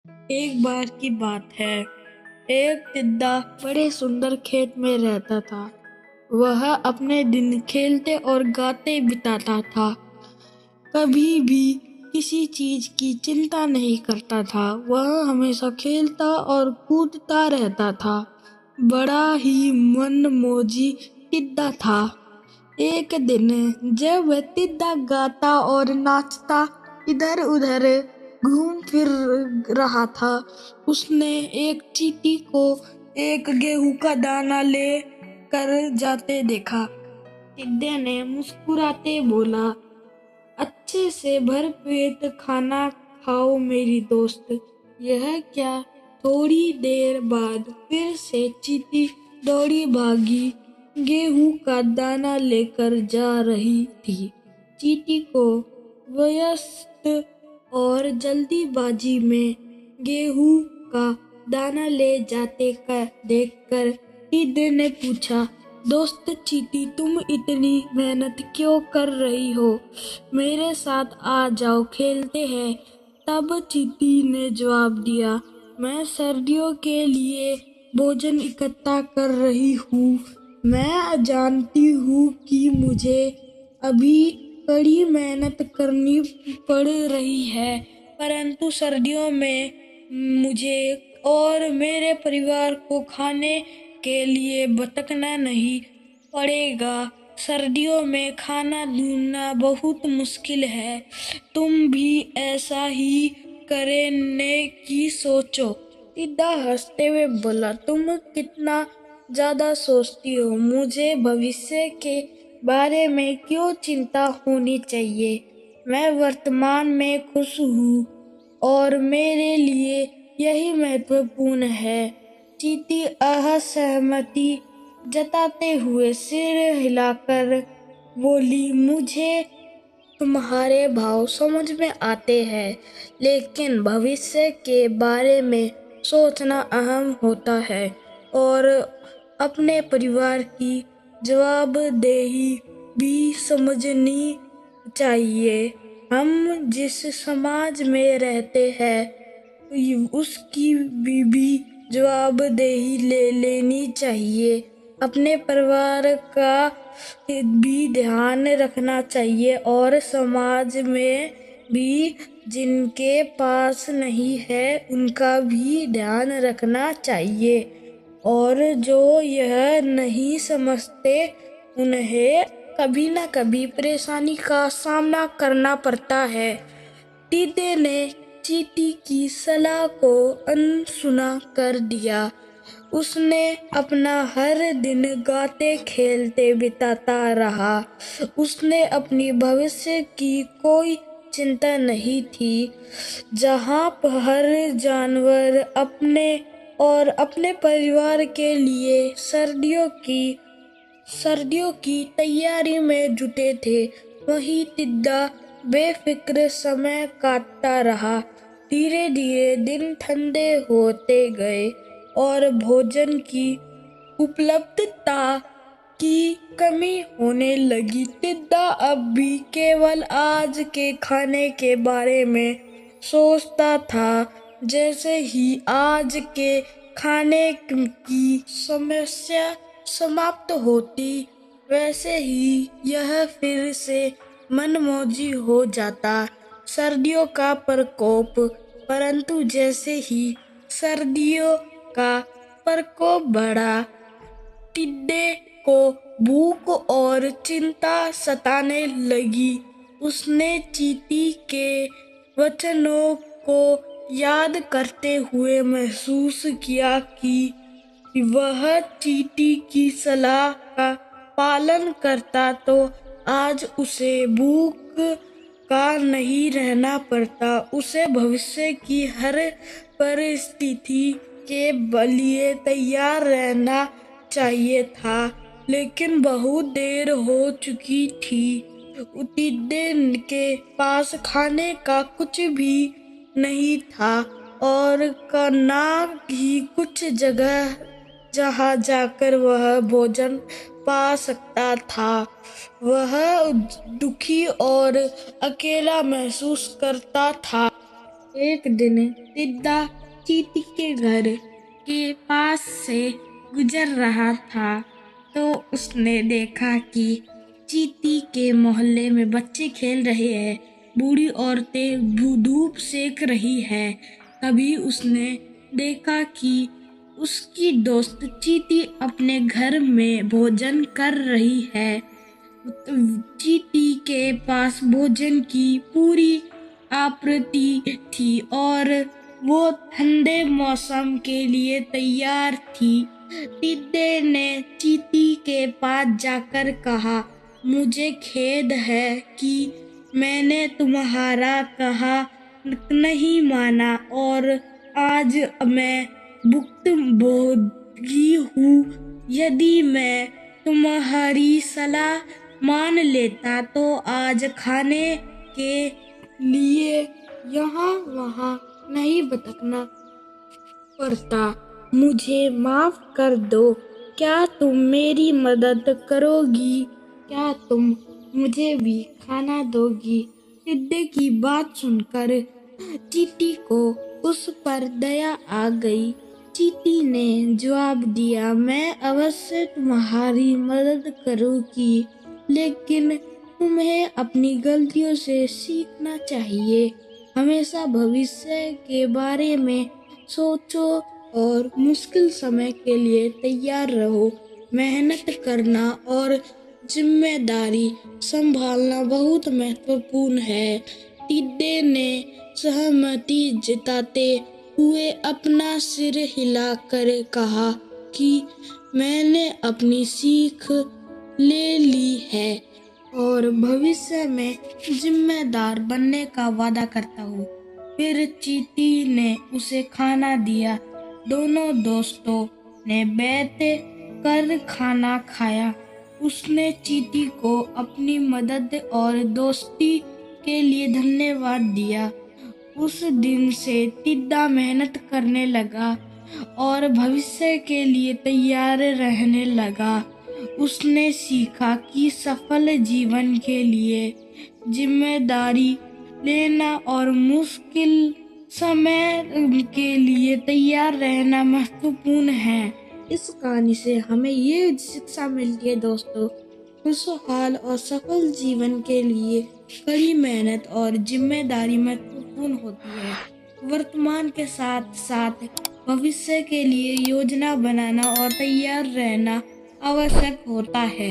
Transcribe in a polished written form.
एक बार की बात है। एक टिड्डा बड़े सुंदर खेत में रहता था। वह अपने दिन खेलते और गाते बिताता था। कभी भी किसी चीज की चिंता नहीं करता था। वह हमेशा खेलता और कूदता रहता था। बड़ा ही मनमौजी टिड्डा था। एक दिन जब वह टिड्डा गाता और नाचता इधर उधर घूम फिर रहा था, उसने एक चींटी को एक गेहूं का दाना ले कर जाते देखा। टिड्डे ने मुस्कुराते बोला, अच्छे से भरपेट खाना खाओ मेरी दोस्त। यह क्या? थोड़ी देर बाद फिर से चींटी दौड़ी भागी गेहूं का दाना लेकर जा रही थी। चींटी को व्यस्त और जल्दीबाजी में गेहूं का दाना ले जाते का देखकर टिड्डे ने पूछा, दोस्त चींटी, तुम इतनी मेहनत क्यों कर रही हो? मेरे साथ आ जाओ, खेलते हैं। तब चींटी ने जवाब दिया, मैं सर्दियों के लिए भोजन इकट्ठा कर रही हूँ। मैं जानती हूँ कि मुझे अभी कड़ी मेहनत करनी पड़ रही है, परंतु सर्दियों में मुझे और मेरे परिवार को खाने के लिए भटकना नहीं पड़ेगा। सर्दियों में खाना ढूंढना बहुत मुश्किल है। तुम भी ऐसा ही करने की सोचो। टिड्डा हंसते हुए बोला, तुम कितना ज्यादा सोचती हो। मुझे भविष्य के बारे में क्यों चिंता होनी चाहिए। मैं वर्तमान में खुश हूँ और मेरे लिए यही महत्वपूर्ण है। चींटी असहमति जताते हुए सिर हिलाकर बोली, मुझे तुम्हारे भाव समझ में आते हैं, लेकिन भविष्य के बारे में सोचना अहम होता है और अपने परिवार की जवाबदेही भी समझनी चाहिए। हम जिस समाज में रहते हैं उसकी भी जवाबदेही लेनी चाहिए। अपने परिवार का भी ध्यान रखना चाहिए और समाज में भी जिनके पास नहीं है उनका भी ध्यान रखना चाहिए। और जो यह नहीं समझते उन्हें कभी न कभी परेशानी का सामना करना पड़ता है। टिड्डे ने चींटी की सलाह को अनसुना कर दिया। उसने अपना हर दिन गाते खेलते बिताता रहा। उसने अपनी भविष्य की कोई चिंता नहीं थी। जहाँ हर जानवर अपने और अपने परिवार के लिए सर्दियों की तैयारी में जुटे थे, वहीं टिड्डा बेफिक्र समय काटता रहा। धीरे धीरे दिन ठंडे होते गए और भोजन की उपलब्धता की कमी होने लगी। टिड्डा अब भी केवल आज के खाने के बारे में सोचता था। जैसे ही आज के खाने की समस्या समाप्त होती, वैसे ही यह फिर से मनमौजी हो जाता। सर्दियों का प्रकोप। परंतु जैसे ही सर्दियों का प्रकोप बढ़ा, टिड्डे को भूख और चिंता सताने लगी। उसने चींटी के वचनों को याद करते हुए महसूस किया कि वह चींटी की सलाह का पालन करता तो आज उसे भूख का नहीं रहना पड़ता। उसे भविष्य की हर परिस्थिति के लिए तैयार रहना चाहिए था, लेकिन बहुत देर हो चुकी थी। टिड्डे के पास खाने का कुछ भी नहीं था और ना ही कुछ जगह जहाँ जाकर वह भोजन पा सकता था। वह दुखी और अकेला महसूस करता था। एक दिन टिड्डा चींटी के घर के पास से गुजर रहा था, तो उसने देखा कि चींटी के मोहल्ले में बच्चे खेल रहे हैं, बूढ़ी औरतें धूप सेक रही है। तभी उसने देखा कि उसकी दोस्त चींटी अपने घर में भोजन कर रही है। चींटी के पास भोजन की पूरी आपूर्ति थी और वो ठंडे मौसम के लिए तैयार थी। टिड्डे ने चींटी के पास जाकर कहा, मुझे खेद है कि मैंने तुम्हारा कहा नहीं माना और आज मैं भुक्तभोगी हूँ। यदि मैं तुम्हारी सलाह मान लेता तो आज खाने के लिए यहाँ वहाँ नहीं भटकना पड़ता। मुझे माफ कर दो। क्या तुम मेरी मदद करोगी? क्या तुम मुझे भी खाना दोगी? टिड्डे की बात सुनकर चींटी को उस पर दया आ गई। चींटी ने जवाब दिया, मैं अवश्य तुम्हारी मदद करूंगी, लेकिन तुम्हें अपनी गलतियों से सीखना चाहिए। हमेशा भविष्य के बारे में सोचो और मुश्किल समय के लिए तैयार रहो। मेहनत करना और जिम्मेदारी संभालना बहुत महत्वपूर्ण है। टिड्डे ने सहमति जताते हुए अपना सिर हिलाकर कहा कि मैंने अपनी सीख ले ली है और भविष्य में जिम्मेदार बनने का वादा करता हूँ। फिर चींटी ने उसे खाना दिया। दोनों दोस्तों ने बैठ कर खाना खाया। उसने चींटी को अपनी मदद और दोस्ती के लिए धन्यवाद दिया। उस दिन से टिड्डा मेहनत करने लगा और भविष्य के लिए तैयार रहने लगा। उसने सीखा कि सफल जीवन के लिए जिम्मेदारी लेना और मुश्किल समय के लिए तैयार रहना महत्वपूर्ण है। इस कहानी से हमें ये शिक्षा मिलती है दोस्तों, खुशहाल और सफल जीवन के लिए कड़ी मेहनत और जिम्मेदारी महत्वपूर्ण होती है। वर्तमान के साथ साथ भविष्य के लिए योजना बनाना और तैयार रहना आवश्यक होता है।